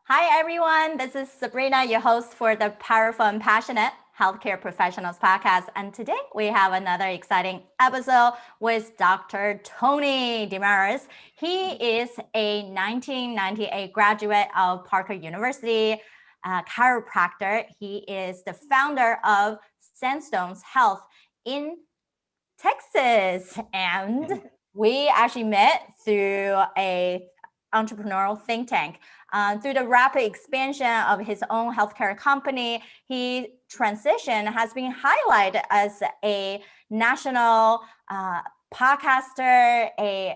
Hi, everyone. This is Sabrina, your host for the Powerful and Passionate Healthcare Professionals podcast. And today we have another exciting episode with Dr. Tony DeRamus. He is a 1998 graduate of Parker University, chiropractor. He is the founder of Sandstone Health in Texas. And we actually met through a entrepreneurial think tank. Through the rapid expansion of his own healthcare company, he transition has been highlighted as a national podcaster,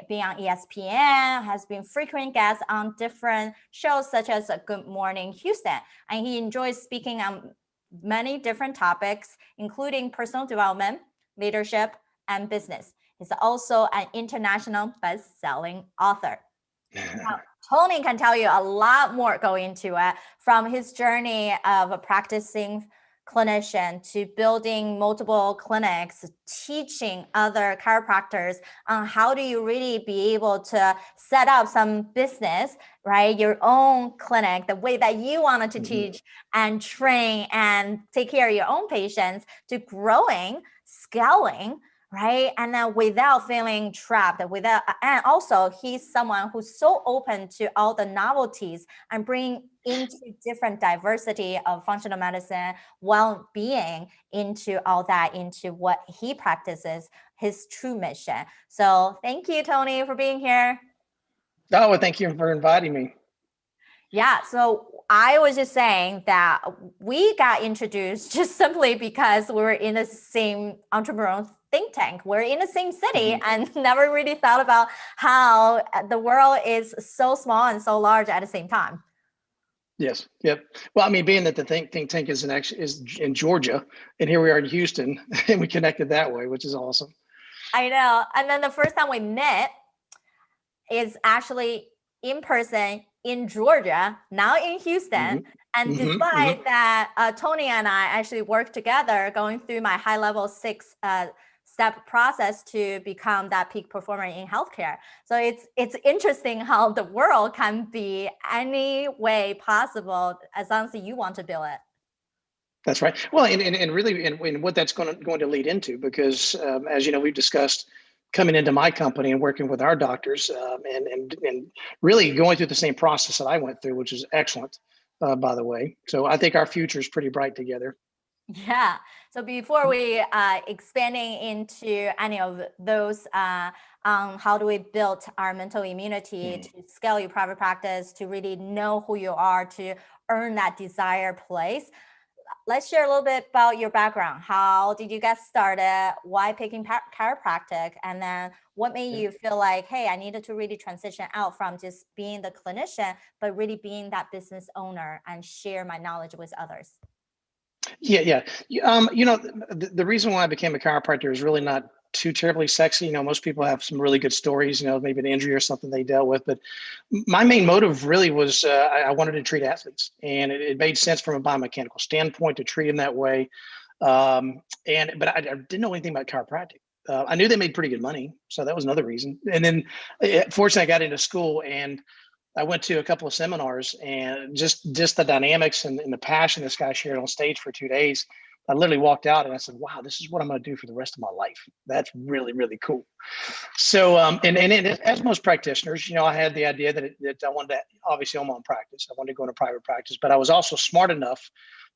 being on ESPN, has been frequent guest on different shows such as Good Morning Houston. And he enjoys speaking on many different topics, including personal development, leadership, and business. He's also an international best-selling author. Now, Tony can tell you a lot more going into it, from his journey of a practicing clinician to building multiple clinics, teaching other chiropractors on how do you really be able to set up some business, right? Your own clinic, the way that you wanted to teach and train and take care of your own patients, to growing, scaling, right? And then without feeling trapped, and also he's someone who's so open to all the novelties and bring into different diversity of functional medicine, well-being into all that, into what he practices, his true mission. So thank you, Tony, for being here. Oh, well, thank you for inviting me. Yeah, so I was just saying that we got introduced just simply because we were in the same entrepreneurial think tank. We're in the same city and never really thought about how the world is so small and so large at the same time. Yes. Yep. Well, I mean, being that the think tank is in Georgia, and here we are in Houston, and we connected that way, which is awesome. I know. And then the first time we met is actually in person in Georgia, now in Houston. And despite that, Tony and I actually worked together going through my high-level 6-step process to become that peak performer in healthcare. So it's interesting how the world can be any way possible as long as you want to build it. That's right. Well, and really, and what that's going to lead into, because as you know, we've discussed coming into my company and working with our doctors, and really going through the same process that I went through, which is excellent, by the way. So I think our future is pretty bright together. Yeah. So before we expanding into any of those, how do we build our mental immunity to scale your private practice, to really know who you are, to earn that desired place? Let's share a little bit about your background. How did you get started? Why picking chiropractic? And then what made you feel like, hey, I needed to really transition out from just being the clinician, but really being that business owner and share my knowledge with others? Yeah. The reason why I became a chiropractor is really not too terribly sexy. Most people have some really good stories, maybe an injury or something they dealt with. But my main motive really was I wanted to treat athletes, and it made sense from a biomechanical standpoint to treat them that way. But I didn't know anything about chiropractic. I knew they made pretty good money, so that was another reason. And then, fortunately, I got into school and I went to a couple of seminars, and just the dynamics and the passion this guy shared on stage for 2 days. I literally walked out and I said, wow, this is what I'm going to do for the rest of my life. That's really, really cool. So, and as most practitioners, I had the idea that I wanted to obviously own my own practice. I wanted to go into private practice, but I was also smart enough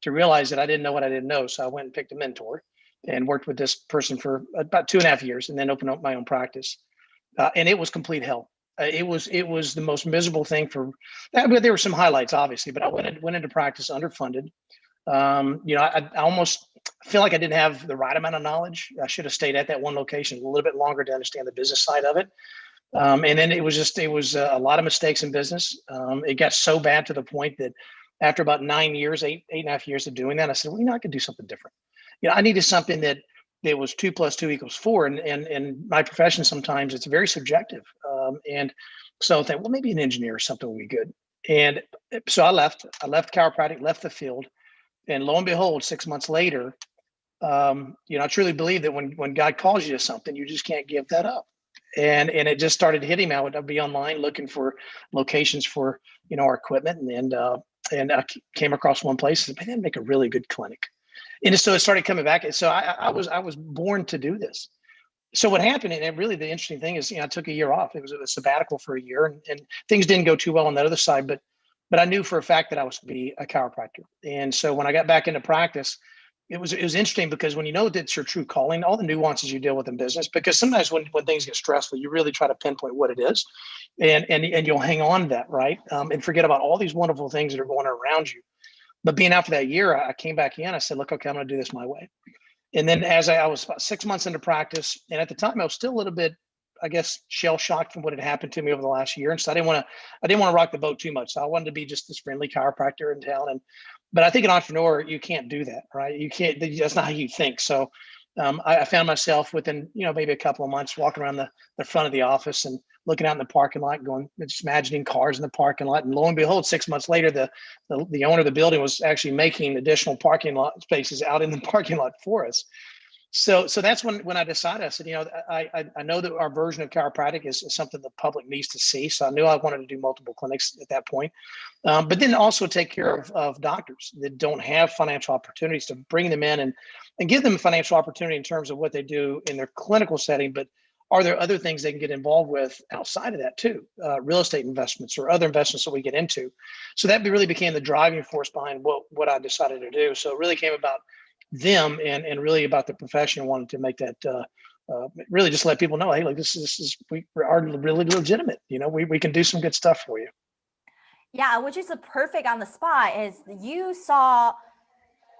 to realize that I didn't know what I didn't know. So I went and picked a mentor and worked with this person for about 2.5 years, and then opened up my own practice. And it was complete hell. It was the most miserable thing but there were some highlights, obviously, but I went into practice underfunded. I almost feel like I didn't have the right amount of knowledge. I should have stayed at that one location a little bit longer to understand the business side of it. And then it was a lot of mistakes in business. It got so bad to the point that after about 9 years, 8.5 years of doing that, I said, well, I could do something different. I needed something that was 2 + 2 = 4. And my profession, sometimes it's very subjective. And so I thought, well, maybe an engineer or something would be good. And so I left chiropractic, left the field. And lo and behold, 6 months later, I truly believe that when God calls you to something, you just can't give that up. And it just started hitting me. I'd be online looking for locations for, our equipment, and I came across one place and said, man, that'd make a really good clinic. And so it started coming back. And so I was born to do this. So what happened, and really the interesting thing is, I took a year off. It was a sabbatical for a year, and things didn't go too well on the other side, but I knew for a fact that I was to be a chiropractor. And so when I got back into practice, it was interesting because when you know that's your true calling, all the nuances you deal with in business, because sometimes when things get stressful, you really try to pinpoint what it is, and you'll hang on to that, right? And forget about all these wonderful things that are going on around you. But being out for that year, I came back in. I said, look, okay, I'm going to do this my way. And then as I was about 6 months into practice, and at the time I was still a little bit, I guess, shell shocked from what had happened to me over the last year. And so I didn't want to rock the boat too much. So I wanted to be just this friendly chiropractor in town. But I think an entrepreneur, you can't do that, right? You can't, that's not how you think. So I found myself within, maybe a couple of months walking around the front of the office and looking out in the parking lot, just imagining cars in the parking lot. And lo and behold, 6 months later, the owner of the building was actually making additional parking lot spaces out in the parking lot for us. So that's when I decided. I said, I know that our version of chiropractic is something the public needs to see. So I knew I wanted to do multiple clinics at that point, but then also take care of doctors that don't have financial opportunities, to bring them in and give them a financial opportunity in terms of what they do in their clinical setting. But are there other things they can get involved with outside of that too? Real estate investments or other investments that we get into. So that really became the driving force behind what I decided to do. So it really came about them and really about the profession. Wanted to make that really just let people know, hey, like this is we are really legitimate. We can do some good stuff for you. Yeah, which is a perfect on the spot is you saw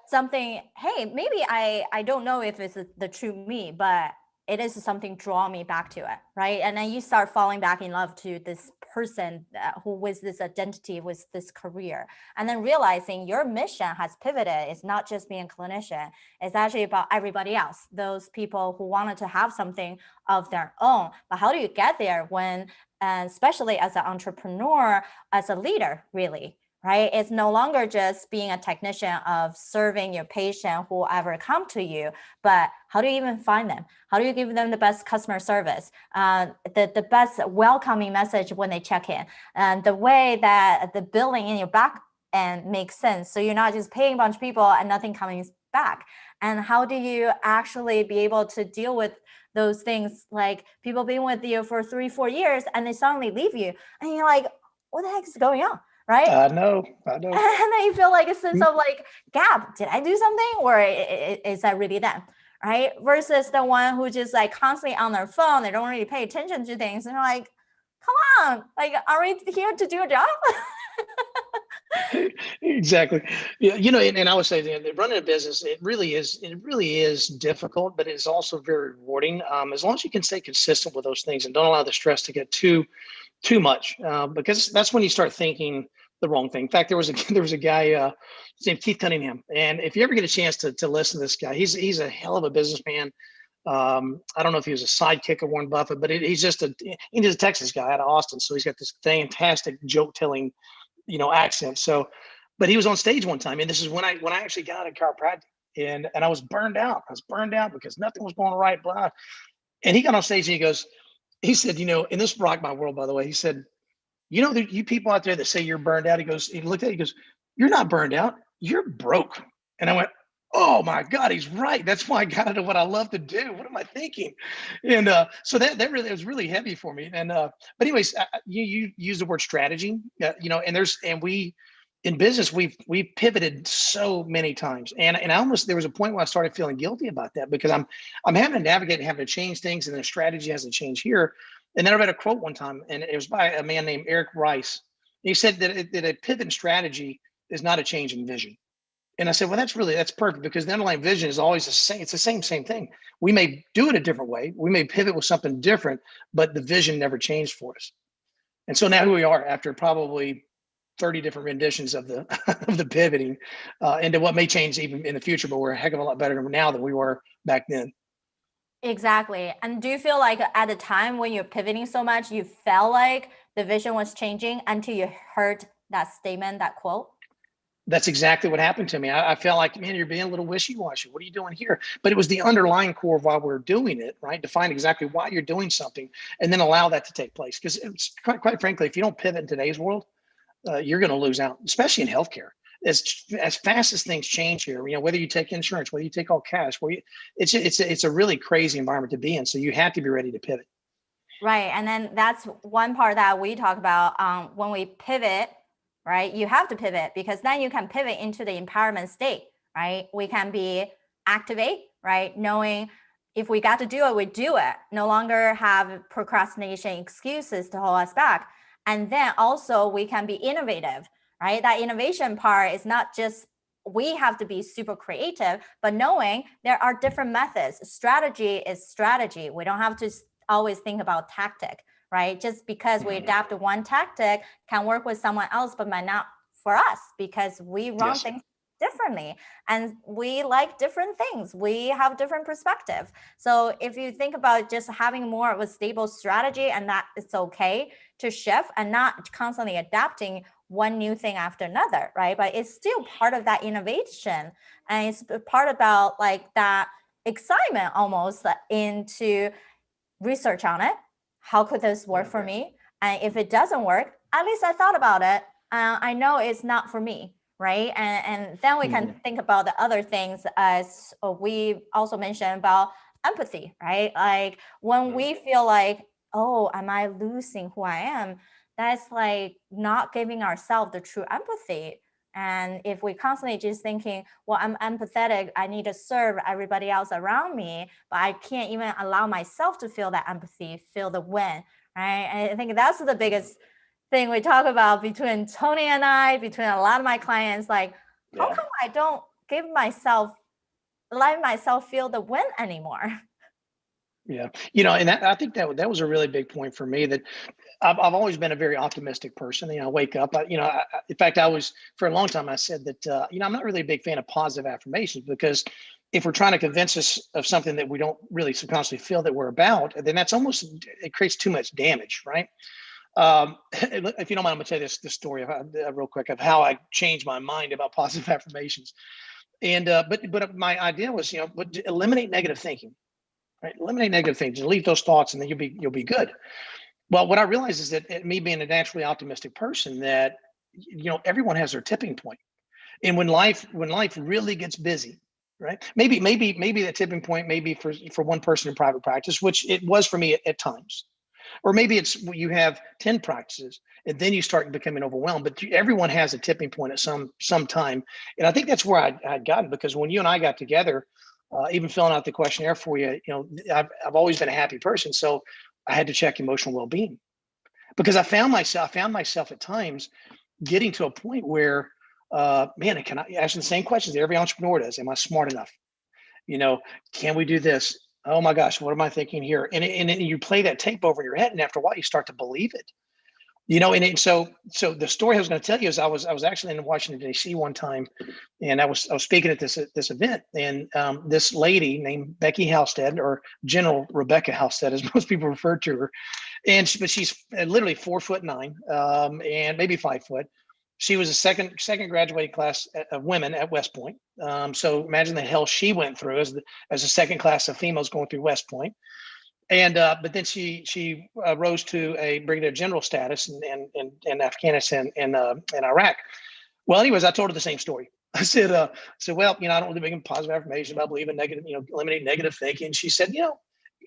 something, hey, maybe I don't know if it's the true me, but it is something draw me back to it, right? And then you start falling back in love to this person who with this identity, with this career, and then realizing your mission has pivoted. It's not just being a clinician. It's actually about everybody else, those people who wanted to have something of their own. But how do you get there when, and especially as an entrepreneur, as a leader, really? Right? It's no longer just being a technician of serving your patient, whoever come to you, but how do you even find them? How do you give them the best customer service, the best welcoming message when they check in, and the way that the billing in your back end makes sense, so you're not just paying a bunch of people and nothing coming back? And how do you actually be able to deal with those things, like people being with you for 3-4 years and they suddenly leave you and you're like, what the heck is going on? Right? I know. And then you feel like a sense of like, gap, did I do something, or is that really them? Right? Versus the one who just like constantly on their phone, they don't really pay attention to things. And they're like, come on, like, are we here to do a job? Exactly. Yeah, and I would say that running a business, it really is difficult, but it's also very rewarding. As long as you can stay consistent with those things and don't allow the stress to get too much, because that's when you start thinking the wrong thing. In fact, there was a guy, his name Keith Cunningham, and if you ever get a chance to listen to this guy, he's a hell of a businessman. I don't know if he was a sidekick of Warren Buffett, but he's a Texas guy out of Austin, so he's got this fantastic joke telling, accent. So, but he was on stage one time, and this is when I actually got a chiropractic, and I was burned out. I was burned out because nothing was going right, blah. And he got on stage and he said, and this rocked my world, by the way. He said, you people out there that say you're burned out, he looked at it, he goes, you're not burned out, you're broke. And I went, oh my God, he's right. That's why I got into what I love to do. What am I thinking? And so that really, it was really heavy for me. And but anyways, you use the word strategy, and we in business we've pivoted so many times, and there was a point where I started feeling guilty about that, because I'm having to navigate and having to change things, and the strategy has to change here. And then I read a quote one time, and it was by a man named Eric Rice. He said that a pivot in strategy is not a change in vision. And I said, well, that's perfect, because the underlying vision is always the same. It's the same thing. We may do it a different way. We may pivot with something different, but the vision never changed for us. And so now here we are, after probably 30 different renditions of the of the pivoting into what may change even in the future, but we're a heck of a lot better now than we were back then. Exactly. And do you feel like at the time when you're pivoting so much, you felt like the vision was changing until you heard that statement, that quote? That's exactly what happened to me. I felt like, man, you're being a little wishy-washy. What are you doing here? But it was the underlying core of why we're doing it, right? Define exactly why you're doing something and then allow that to take place. Because quite frankly, if you don't pivot in today's world, you're going to lose out, especially in healthcare. As fast as things change here, whether you take insurance, whether you take all cash, it's a really crazy environment to be in. So you have to be ready to pivot. Right. And then that's one part that we talk about when we pivot, right? You have to pivot because then you can pivot into the empowerment state, right? We can be activate, right? Knowing if we got to do it, we do it. No longer have procrastination excuses to hold us back. And then also we can be innovative, right? That innovation part is not just we have to be super creative, but knowing there are different methods. Strategy is strategy. We don't have to always think about tactic, right? Just because we adapt to one tactic can work with someone else, but might not for us because we run things differently and we like different things. We have different perspective. So if you think about just having more of a stable strategy and that it's okay to shift and not constantly adapting one new thing after another, right? But it's still part of that innovation and it's part about like that excitement almost into research on it. How could this work for me? And if it doesn't work, at least I thought about it. I know it's not for me, right? And then we can think about the other things as we also mentioned about empathy, right? Like when we feel like, oh, am I losing who I am? That's like not giving ourselves the true empathy. And if we constantly just thinking, well, I'm empathetic, I need to serve everybody else around me, but I can't even allow myself to feel that empathy, feel the win, right? And I think that's the biggest thing we talk about between Tony and I, between a lot of my clients, like, how come I don't let myself feel the win anymore? Yeah. And I think that was a really big point for me that I've always been a very optimistic person. I wake up, in fact, for a long time, I said that, I'm not really a big fan of positive affirmations because if we're trying to convince us of something that we don't really subconsciously feel that we're about, then it creates too much damage, right? If you don't mind, I'm gonna tell you this story real quick of how I changed my mind about positive affirmations. And, but my idea was, eliminate negative thinking, right? Eliminate negative things, delete those thoughts, and then you'll be good. Well, what I realized is that me being a naturally optimistic person, that everyone has their tipping point, and when life really gets busy, right? Maybe that tipping point may be for one person in private practice, which it was for me at times, or maybe it's you have 10 practices and then you start becoming overwhelmed. But everyone has a tipping point at some time, and I think that's where I'd gotten because when you and I got together, even filling out the questionnaire for you, I've always been a happy person, so I had to check emotional well-being because I found myself at times getting to a point where, man, can I ask the same questions that every entrepreneur does? Am I smart enough? Can we do this? Oh my gosh, what am I thinking here? And you play that tape over your head, and after a while, you start to believe it. So the story I was going to tell you is I was actually in Washington D.C. one time, and I was speaking at this event, and this lady named Becky Halstead, or General Rebecca Halstead, as most people refer to her, but she's literally 4'9", and maybe 5 foot. She was a second graduating class of women at West Point. So imagine the hell she went through as a second class of females going through West Point. And but then she rose to a brigadier general status in Afghanistan and Iraq. Well, anyways, I told her the same story. I said, well, I don't really make positive affirmation about believing negative, eliminate negative thinking. She said,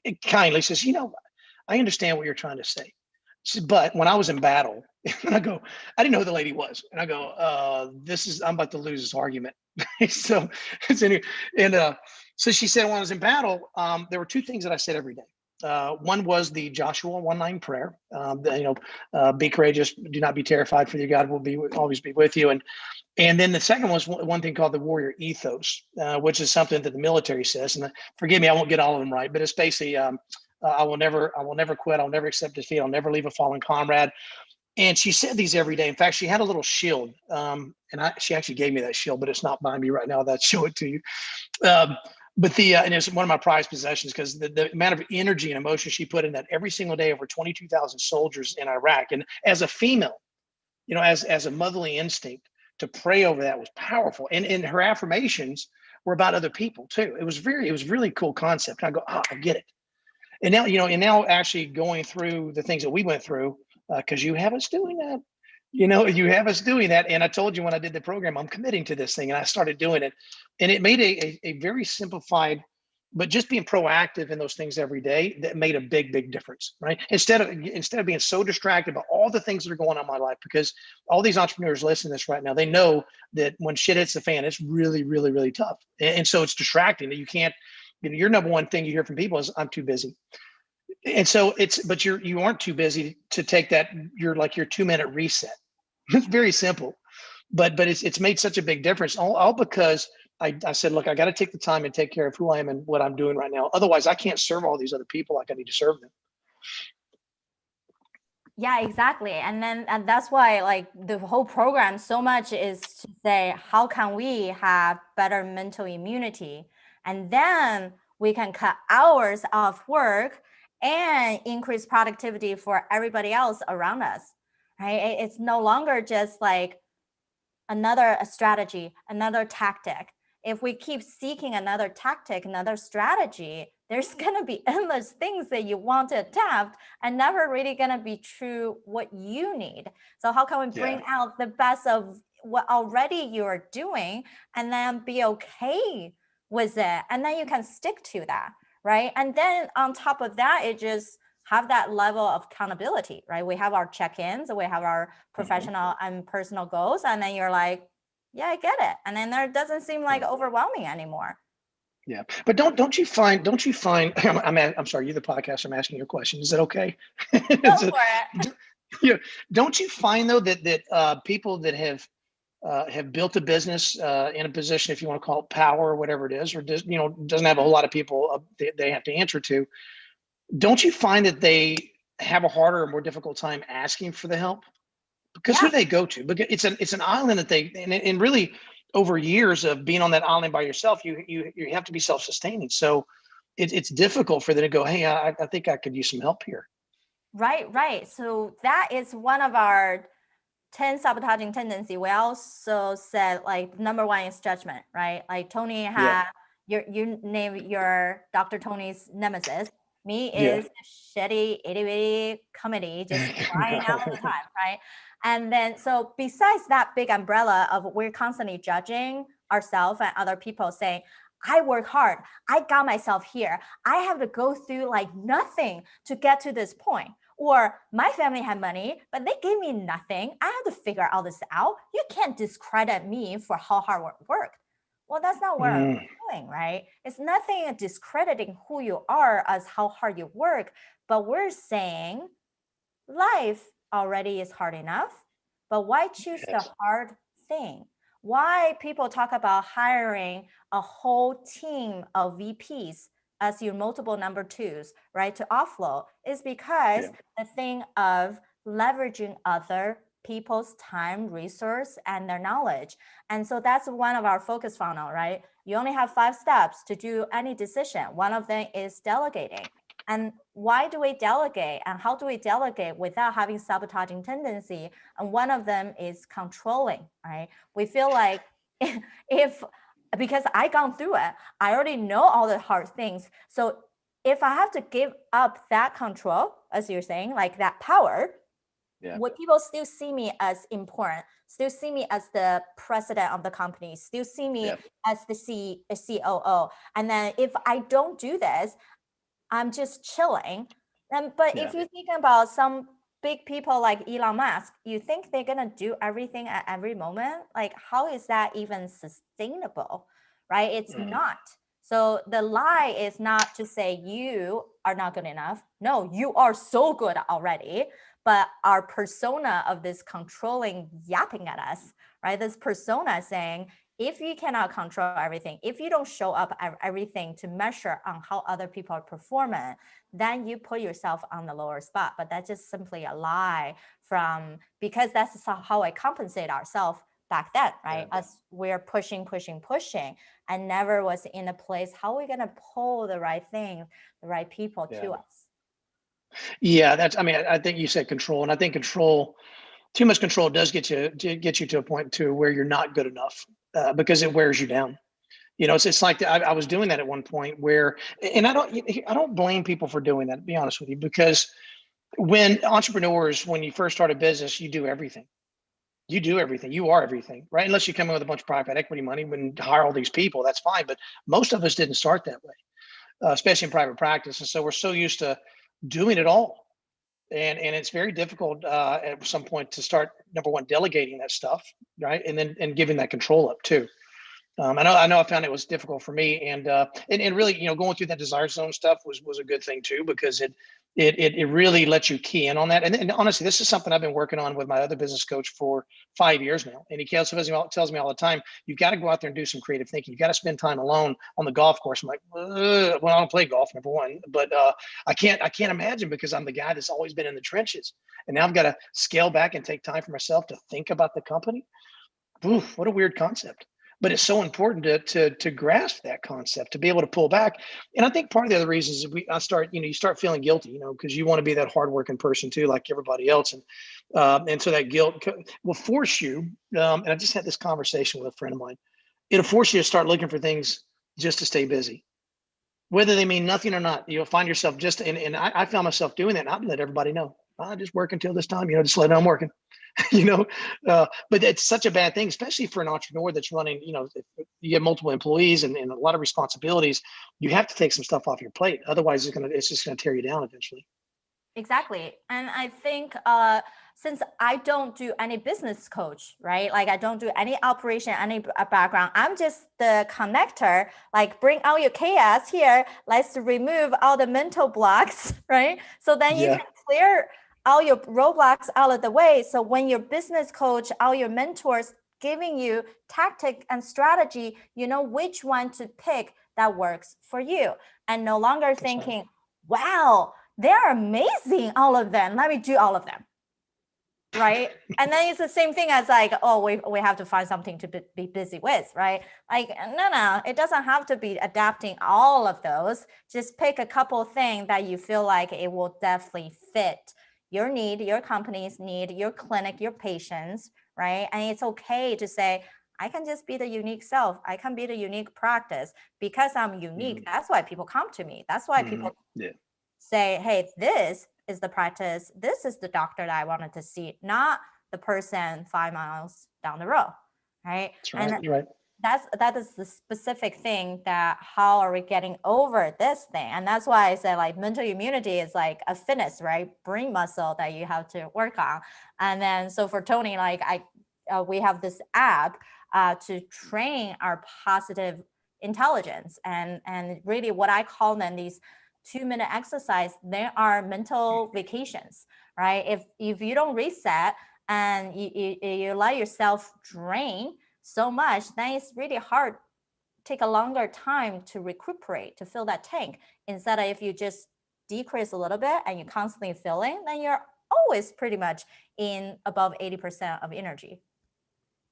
it kindly says, I understand what you're trying to say. She said, but when I was in battle, and I go, I didn't know who the lady was, and I go, I'm about to lose this argument. So she said, when I was in battle, there were two things that I said every day. One was the Joshua 1:9 prayer. Be courageous, do not be terrified, for your God will always be with you. And then the second was one thing called the warrior ethos, which is something that the military says. And forgive me, I won't get all of them right, but it's basically, I will never quit. I'll never accept defeat. I'll never leave a fallen comrade. And she said these every day. In fact, she had a little shield, and she actually gave me that shield, but it's not by me right now. I'll show it to you. But and it's one of my prized possessions because the amount of energy and emotion she put in that every single day, over 22,000 soldiers in Iraq. And as a female, as a motherly instinct, to pray over that was powerful. And her affirmations were about other people too. It was really cool concept. And I go, oh, I get it. And now, and now actually going through the things that we went through, because you have us doing that. You have us doing that. And I told you when I did the program, I'm committing to this thing. And I started doing it. And it made a very simplified, but just being proactive in those things every day, that made a big difference, right? Instead of being so distracted by all the things that are going on in my life, because all these entrepreneurs listening to this right now, they know that when shit hits the fan, it's really tough. And so it's distracting that you can't, your number one thing you hear from people is, I'm too busy. And so but you aren't too busy to take that, your 2-minute reset. It's very simple, but it's made such a big difference, all because I said, look, I got to take the time and take care of who I am and what I'm doing right now. Otherwise, I can't serve all these other people like I need to serve them. Yeah, exactly. And that's why like the whole program so much is to say, how can we have better mental immunity? And then we can cut hours off work and increase productivity for everybody else around us, right? It's no longer just like another strategy, another tactic. If we keep seeking another tactic, another strategy, there's going to be endless things that you want to adapt and never really going to be true what you need. So how can we bring out the best of what already you're doing and then be okay with it? And then you can stick to that, right? And then on top of that, it just have that level of accountability, right? We have our check-ins, we have our professional and personal goals, and then you're like, yeah, I get it. And then there doesn't seem like overwhelming anymore. Yeah, but don't you find? I'm sorry, you're the podcast. I'm asking you a question. Is that okay? Go for it. Don't you find though that people that have built a business in a position, if you want to call it power or whatever it is, or doesn't have a whole lot of people they have to answer to, don't you find that they have a harder or more difficult time asking for the help? Because who do they go to? Because it's an island that and really over years of being on that island by yourself, you have to be self-sustaining. So it's difficult for them to go, hey, I think I could use some help here. Right. So that is one of our 10 sabotaging tendency. We also said like number one is judgment, right? Like Tony had you name your Dr. Tony's nemesis. Me is shitty, itty-bitty comedy, just crying out all the time, right? And then, so besides that big umbrella of we're constantly judging ourselves and other people saying, I work hard, I got myself here, I have to go through like nothing to get to this point. Or my family had money, but they gave me nothing. I have to figure all this out. You can't discredit me for how hard work worked. Well, that's not what I'm doing, right? It's nothing discrediting who you are as how hard you work, but we're saying life already is hard enough, but why choose the hard thing? Why people talk about hiring a whole team of VPs as your multiple number twos, right, to offload is because the thing of leveraging other people's time, resource, and their knowledge. And so that's one of our focus funnel, right? You only have 5 steps to do any decision. One of them is delegating. And why do we delegate and how do we delegate without having sabotaging tendency? And one of them is controlling, right? We feel like because I gone through it, I already know all the hard things. So if I have to give up that control, as you're saying, like that power, would people still see me as important, still see me as the president of the company, still see me as the COO? And then if I don't do this, I'm just chilling. But if you think about some big people like Elon Musk, you think they're going to do everything at every moment? Like, how is that even sustainable, right? It's not. So the lie is not to say you are not good enough. No, you are so good already. But our persona of this controlling yapping at us, right? This persona saying, if you cannot control everything, if you don't show up everything to measure on how other people are performing, then you put yourself on the lower spot. But that's just simply a lie because that's how I compensate ourselves back then, right? Us, we're pushing, and never was in a place, how are we going to pull the right thing, the right people to us? Yeah, I think you said control. And I think control too much control does get you to a point to where you're not good enough, because it wears you down. It's like I was doing that at one point where, and I don't blame people for doing that, to be honest with you, because when entrepreneurs, when you first start a business, you do everything. You are everything, right? Unless you come in with a bunch of private equity money and hire all these people, that's fine. But most of us didn't start that way, especially in private practice. And so we're so used to doing it all. And it's very difficult at some point to start, number one, delegating that stuff, right? And giving that control up too. I know I found it was difficult for me, and really, going through that desire zone stuff was a good thing too, because it really lets you key in on that. And honestly, this is something I've been working on with my other business coach for 5 years now. And he tells me all the time, you've got to go out there and do some creative thinking. You've got to spend time alone on the golf course. I'm like, well, I don't play golf, number one, but I can't imagine, because I'm the guy that's always been in the trenches, and now I've got to scale back and take time for myself to think about the company. Oof, what a weird concept. But it's so important to grasp that concept, to be able to pull back. And I think part of the other reasons is you start feeling guilty, because you want to be that hardworking person too, like everybody else. And so that guilt will force you. And I just had this conversation with a friend of mine. It'll force you to start looking for things just to stay busy, whether they mean nothing or not. You'll find yourself and I found myself doing that. And I'd let everybody know, I just work until this time, just let them know I'm working. But it's such a bad thing, especially for an entrepreneur that's running, if you have multiple employees and a lot of responsibilities. You have to take some stuff off your plate. Otherwise, it's just going to tear you down eventually. Exactly. And I think since I don't do any business coach, right? Like I don't do any operation, any background. I'm just the connector, like bring out your chaos here. Let's remove all the mental blocks, right? So then you can clear all your roadblocks out of the way. So when your business coach, all your mentors giving you tactic and strategy, you know which one to pick that works for you, and no longer thinking, wow, they're amazing, all of them, let me do all of them, right? And then it's the same thing as like, oh, we have to find something to be busy with, right? Like, no, it doesn't have to be adapting all of those. Just pick a couple of things that you feel like it will definitely fit your need, your company's need, your clinic, your patients, right? And it's okay to say, I can just be the unique self. I can be the unique practice because I'm unique. Mm-hmm. That's why people come to me. That's why people say, hey, this is the practice. This is the doctor that I wanted to see, not the person 5 miles down the road, right? That's right. And right. That is the specific thing, that how are we getting over this thing? And that's why I said like mental immunity is like a fitness, right? Brain muscle that you have to work on. And then so for Tony, like we have this app to train our positive intelligence, and really what I call them these 2-minute exercise. They are mental vacations, right? If you don't reset and you let yourself drain so much, then it's really hard, take a longer time to recuperate, to fill that tank. Instead of if you just decrease a little bit and you're constantly filling, then you're always pretty much in above 80% of energy.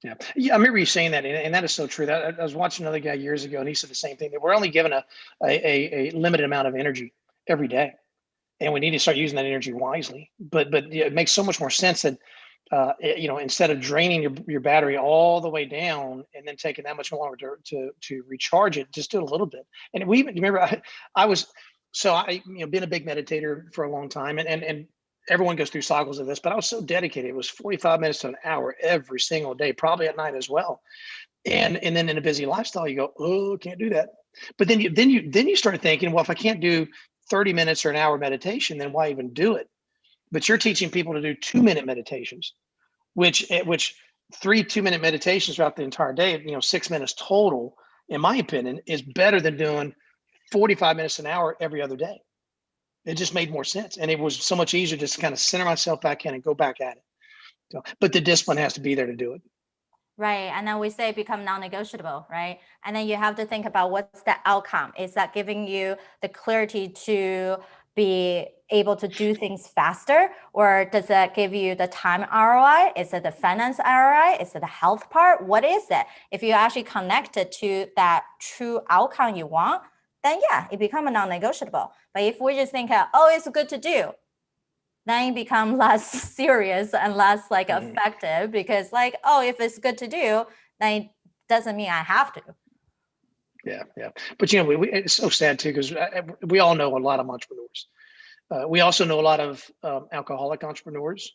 Yeah, I remember you saying that, and that is so true. That I was watching another guy years ago, and he said the same thing, that we're only given a limited amount of energy every day, and we need to start using that energy wisely. But it makes so much more sense that instead of draining your battery all the way down and then taking that much longer to recharge it, just do it a little bit. And we even remember I was been a big meditator for a long time, and everyone goes through cycles of this, but I was so dedicated. It was 45 minutes to an hour every single day, probably at night as well. And then in a busy lifestyle, you go, oh, can't do that. But then you start thinking, well, if I can't do 30 minutes or an hour meditation, then why even do it? But you're teaching people to do 2-minute meditations, which 3 2-minute meditations throughout the entire day, 6 minutes total, in my opinion, is better than doing 45 minutes an hour every other day. It just made more sense. And it was so much easier just to kind of center myself back in and go back at it. So, but the discipline has to be there to do it. Right. And then we say become non-negotiable, right? And then you have to think about what's the outcome. Is that giving you the clarity to be able to do things faster? Or does that give you the time ROI? Is it the finance ROI? Is it the health part? What is it? If you actually connect it to that true outcome you want, then yeah, it becomes a non-negotiable. But if we just think, oh, it's good to do, then it become less serious and less like Mhm. effective, because like, oh, if it's good to do, then it doesn't mean I have to. Yeah, yeah. But it's so sad too, because we all know a lot of entrepreneurs. We also know a lot of alcoholic entrepreneurs.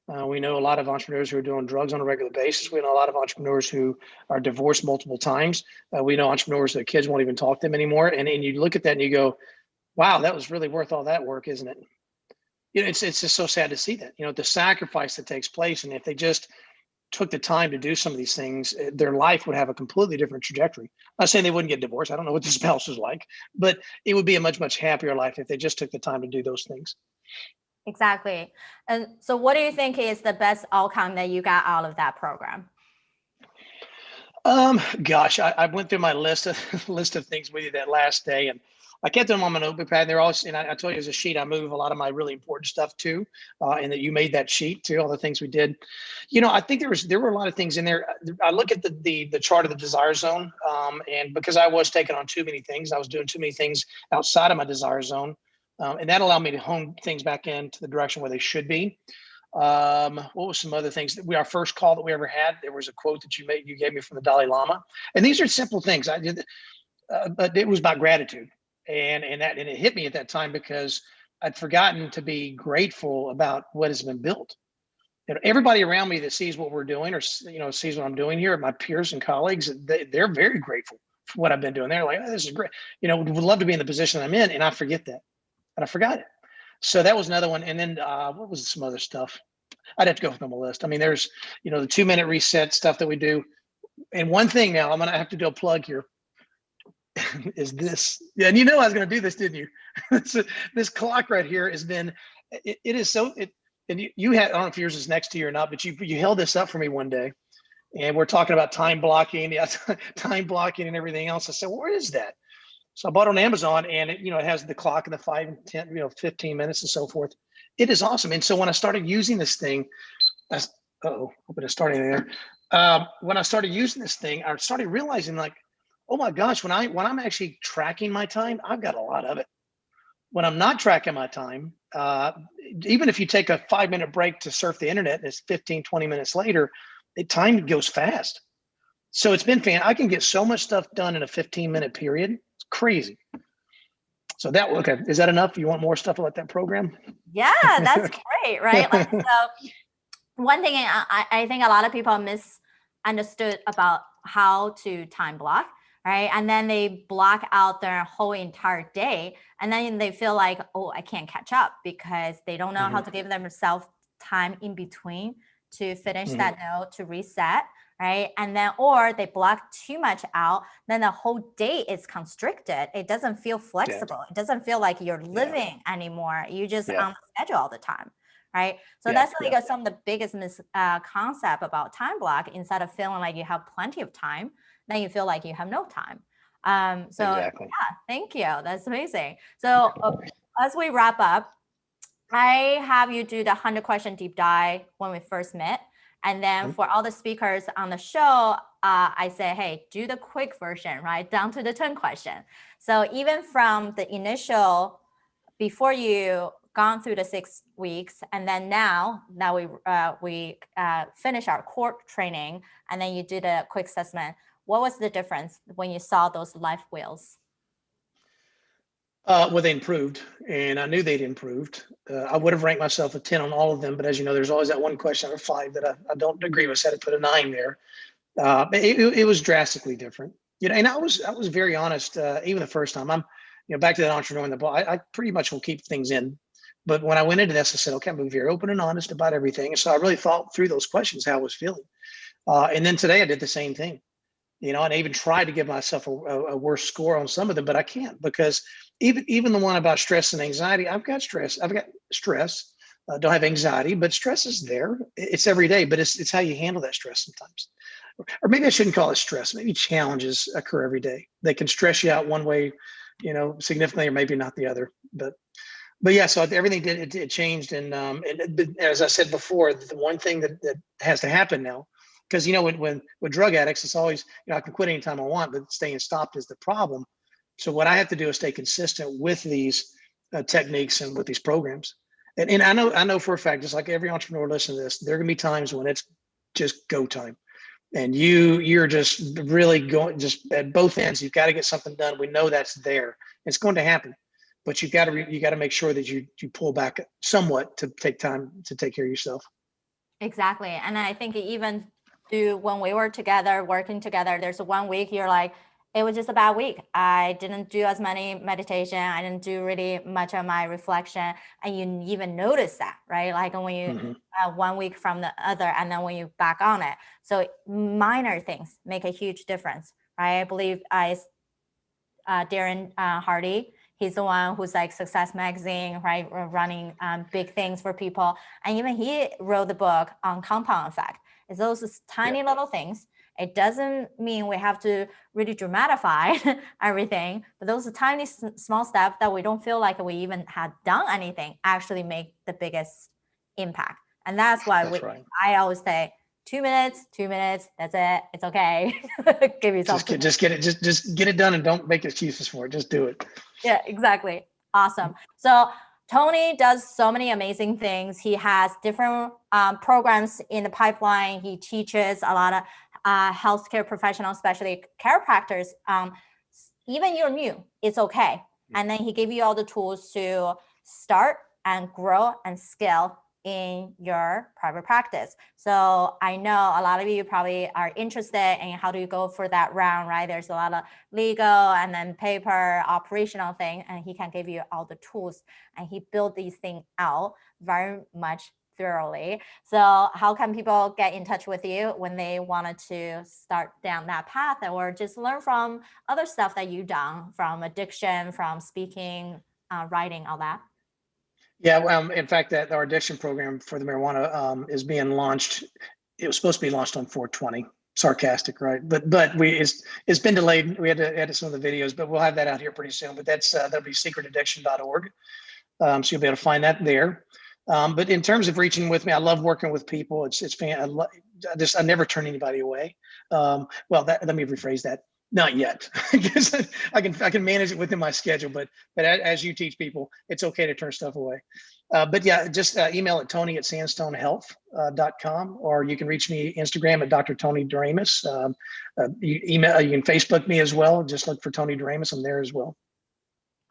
We know a lot of entrepreneurs who are doing drugs on a regular basis. We know a lot of entrepreneurs who are divorced multiple times. We know entrepreneurs that kids won't even talk to them anymore. And you look at that and you go, wow, that was really worth all that work, isn't it? It's just so sad to see that, the sacrifice that takes place. And if they just took the time to do some of these things, their life would have a completely different trajectory. I'm not saying they wouldn't get divorced. I don't know what the spouse is like, but it would be a much, much happier life if they just took the time to do those things. Exactly. And so what do you think is the best outcome that you got out of that program? Gosh, I went through my list of list of things with you that last day, and I kept them on my notebook pad. And they're all, and I told you, there's a sheet I move a lot of my really important stuff to, and that you made that sheet too, all the things we did. I think there were a lot of things in there. I look at the chart of the desire zone, and because I was taking on too many things, I was doing too many things outside of my desire zone, and that allowed me to hone things back into the direction where they should be. What was some other things? Our first call that we ever had, there was a quote that you gave me from the Dalai Lama, and these are simple things I did, but it was about gratitude, and it hit me at that time because I'd forgotten to be grateful about what has been built. Everybody around me that sees what we're doing, or sees what I'm doing here, my peers and colleagues, they're very grateful for what I've been doing. They're like, oh, this is great. Would love to be in the position I'm in, and I forget that, and I forgot it. So that was another one. And then what was some other stuff? I'd have to go through my list. I mean, there's, the 2-minute reset stuff that we do. And one thing now, I'm going to have to do a plug here is this. Yeah. And I was going to do this, didn't you? So this clock right here has been, it is so, and you had, I don't know if yours is next to you or not, but you held this up for me one day, and we're talking about time blocking, time blocking and everything else. I said, well, where is that? So I bought it on Amazon, and it has the clock and the 5 and 10, 15 minutes and so forth. It is awesome. And so when I started using this thing, hoping it's starting there. When I started using this thing, I started realizing, like, oh my gosh, when I'm actually tracking my time, I've got a lot of it. When I'm not tracking my time, even if you take a 5-minute break to surf the internet, and it's 15, 20 minutes later, time goes fast. So it's been I can get so much stuff done in a 15-minute period. It's crazy. So okay, is that enough? You want more stuff about that program? Yeah, that's great, right? Like, so one thing I think a lot of people misunderstood about how to time block, right? And then they block out their whole entire day, and then they feel like, oh, I can't catch up because they don't know how to give themselves time in between to finish that note, to reset, right? And then, or they block too much out, then the whole day is constricted. It doesn't feel flexible. Yeah. It doesn't feel like you're living anymore. You just on the schedule all the time, right? So that's like some of the biggest concept about time block. Instead of feeling like you have plenty of time, then you feel like you have no time. Yeah, thank you. That's amazing. So as we wrap up, I have you do the 100-question deep dive when we first met. And then for all the speakers on the show, I say, hey, do the quick version, right? Down to the 10 question. So even from the initial, before you gone through the 6 weeks, and then now we finish our core training, and then you did a quick assessment. What was the difference when you saw those life wheels? Well, they improved, and I knew they'd improved. I would have ranked myself a 10 on all of them, but as you know, there's always that one question out of 5 that I don't agree with. So I had to put a 9 there. It was drastically different, and I was very honest. Even the first time, I'm, back to that entrepreneur in the ball. I pretty much will keep things in, but when I went into this, I said, okay, I'm being very open and honest about everything. And so I really thought through those questions, how I was feeling. And then today I did the same thing. And I even tried to give myself a worse score on some of them, but I can't, because even the one about stress and anxiety, I've got stress. Don't have anxiety, but stress is there. It's every day, but it's how you handle that stress sometimes. Or maybe I shouldn't call it stress. Maybe challenges occur every day. They can stress you out one way, significantly, or maybe not the other. But yeah, so everything it changed. And as I said before, the one thing that has to happen now, because with drug addicts, it's always, I can quit anytime I want, but staying stopped is the problem. So what I have to do is stay consistent with these techniques and with these programs. And I know for a fact, just like every entrepreneur listening to this, there are gonna be times when it's just go time. And you're just really going just at both ends. You've got to get something done. We know that's there. It's going to happen, but you got to make sure that you pull back somewhat to take time to take care of yourself. Exactly. And I think even when we were together, working together, there's 1 week you're like, it was just a bad week. I didn't do as many meditation. I didn't do really much of my reflection. And you even notice that, right? Like when you 1 week from the other, and then when you back on it. So minor things make a huge difference, right? I believe Darren Hardy, he's the one who's like Success Magazine, right? Running big things for people. And even he wrote the book on compound effect. It's those tiny little things. It doesn't mean we have to really dramatify everything, but those are tiny, small steps that we don't feel like we even had done anything actually make the biggest impact. And that's why I always say 2 minutes, that's it. It's okay. Give yourself just get it done, and don't make excuses for it. Just do it. Yeah, exactly. Awesome. So Tony does so many amazing things. He has different programs in the pipeline. He teaches a lot of healthcare professionals, especially chiropractors. Even you're new, it's okay. And then he gave you all the tools to start and grow and scale in your private practice. So I know a lot of you probably are interested in how do you go for that round, right? There's a lot of legal and then paper operational thing, and he can give you all the tools, and he built these things out very much thoroughly. So how can people get in touch with you when they wanted to start down that path, or just learn from other stuff that you've done, from addiction, from speaking, writing, all that? Yeah, in fact, that our addiction program for the marijuana is being launched. It was supposed to be launched on 4/20. Sarcastic, right? But it's been delayed. We had to edit some of the videos, but we'll have that out here pretty soon. But that'll be secretaddiction.org. So you'll be able to find that there. But in terms of reaching with me, I love working with people. It's fan. I never turn anybody away. Let me rephrase that. Not yet, because I can manage it within my schedule. But as you teach people, it's okay to turn stuff away. But yeah, just email at tony@sandstonehealth.com, or you can reach me Instagram at Dr. Tony DeRamus. You can Facebook me as well. Just look for Tony DeRamus. I'm there as well.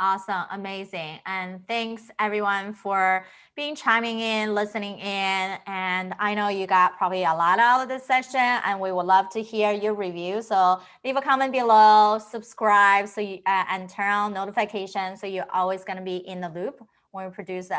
Awesome. Amazing. And thanks everyone for chiming in, listening in. And I know you got probably a lot out of this session, and we would love to hear your review. So leave a comment below, subscribe, so you and turn on notifications, so you're always going to be in the loop when we produce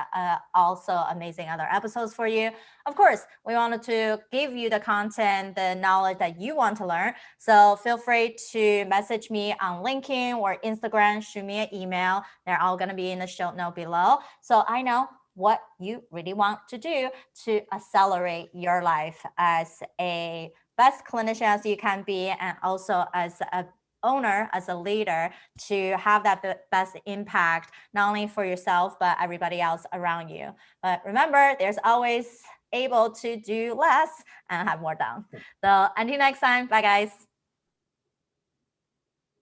also amazing other episodes for you. Of course, we wanted to give you the content, the knowledge that you want to learn. So feel free to message me on LinkedIn or Instagram, shoot me an email. They're all going to be in the show note below. So I know what you really want to do to accelerate your life as a best clinician as you can be, and also as a owner, as a leader, to have that best impact, not only for yourself, but everybody else around you. But remember, there's always able to do less and have more done. So until next time, bye guys.